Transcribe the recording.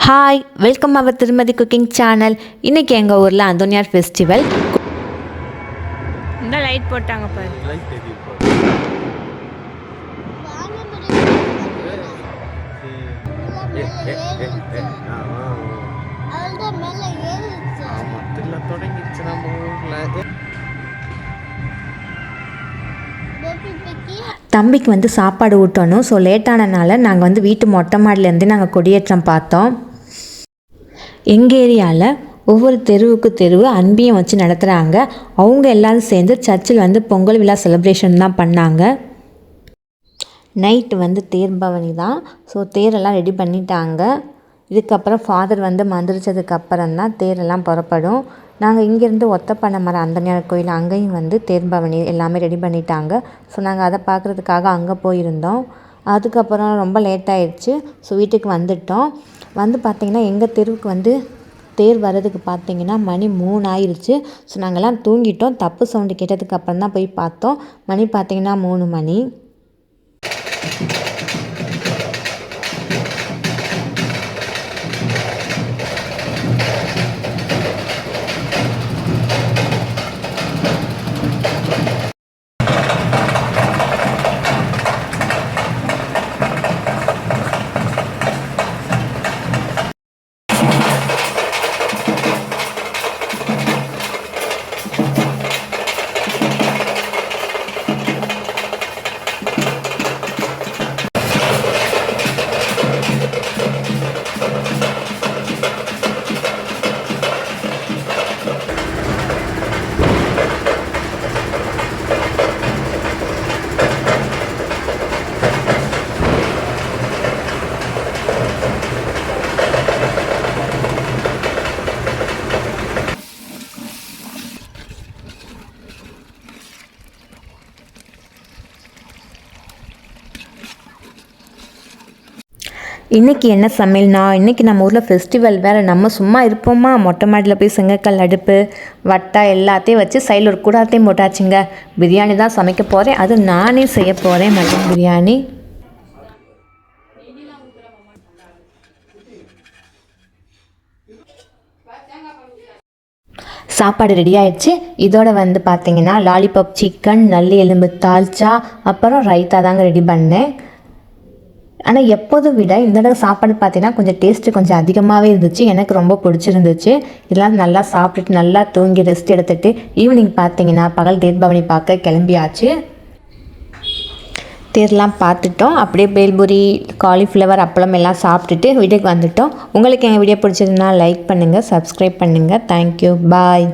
Hi, welcome அவர் திருமதி cooking channel. இன்றைக்கி எங்கள் ஊரில் அந்தோனியார் ஃபெஸ்டிவல். இந்த லைட் போட்டாங்க பாரு. தம்பிக்கு வந்து சாப்பாடு ஊட்டணும். ஸோ லேட்டானனால நாங்கள் வந்து வீட்டு மொட்டை மாடிலேருந்து நாங்கள் கொடியேற்றம் பார்த்தோம். எங்கள் ஏரியாவில் ஒவ்வொரு தெருவுக்கு தெருவு அன்பியம் வச்சு நடத்துகிறாங்க. அவங்க எல்லோரும் சேர்ந்து சர்ச்சில் வந்து பொங்கல் விழா செலிப்ரேஷன் தான் பண்ணாங்க. நைட்டு வந்து தேர் பவனி தான். ஸோ தேரெல்லாம் ரெடி பண்ணிட்டாங்க. இதுக்கப்புறம் ஃபாதர் வந்து மந்திரிச்சதுக்கப்புறம் தான் தேரெல்லாம் புறப்படும். நாங்கள் இங்கேருந்து ஒத்தப்பனை மரம் அந்தோனியார் கோயில் அங்கேயும் வந்து தேர் பவனி எல்லாமே ரெடி பண்ணிட்டாங்க. ஸோ நாங்கள் அதை பார்க்குறதுக்காக அங்கே போயிருந்தோம். அதுக்கப்புறம் ரொம்ப லேட் ஆயிடுச்சு. ஸோ வீட்டுக்கு வந்துட்டோம். வந்து பார்த்திங்கன்னா எங்கள் தெருவுக்கு வந்து தேர் வர்றதுக்கு பார்த்திங்கன்னா மணி 3 ஆயிடுச்சு. ஸோ நாங்கள்லாம் தூங்கிட்டோம். தப்பு சவுண்டு கேட்டதுக்கப்புறம் தான் போய் பார்த்தோம். மணி பார்த்திங்கன்னா 3 மணி. இன்றைக்கி என்ன சமையல்னா, இன்றைக்கி நம்ம ஊரில் ஃபெஸ்டிவல் வேறு. நம்ம சும்மா இருப்போமா, மொட்டை மாடியில் போய் செங்கக்கல் அடுப்பு வட்டா எல்லாத்தையும் வச்சு சைடில் ஒரு கூடாத்தையும் போட்டாச்சுங்க. பிரியாணி தான் சமைக்க போகிறேன். அது நானே செய்ய போகிறேன், மட்டன் பிரியாணி. சாப்பாடு ரெடி ஆயிடுச்சு. இதோட வந்து பார்த்திங்கன்னா லாலிபாப் சிக்கன், நல்லி எலும்பு தால்ச்சா, அப்புறம் ரைத்தா தாங்க ரெடி பண்ணேன். ஆனால் எப்போதும் விட இந்த தடவை சாப்பாடு பார்த்திங்கன்னா கொஞ்சம் டேஸ்ட்டு கொஞ்சம் அதிகமாகவே இருந்துச்சு. எனக்கு ரொம்ப பிடிச்சிருந்துச்சு. இதெல்லாம் நல்லா சாப்பிட்டுட்டு நல்லா தூங்கி ரெஸ்ட் எடுத்துகிட்டு ஈவினிங் பார்த்திங்கன்னா பகல் தேர் பவனி பார்க்க கிளம்பியாச்சு. தேர்லாம் பார்த்துட்டோம். அப்படியே பேல்பூரி, காலிஃப்ளவர், அப்பளம் எல்லாம் சாப்பிட்டுட்டு வீட்டுக்கு வந்துட்டோம். உங்களுக்கு எங்கள் வீடியோ பிடிச்சதுன்னா லைக் பண்ணுங்கள், சப்ஸ்கிரைப் பண்ணுங்கள். தேங்க்யூ, பாய்.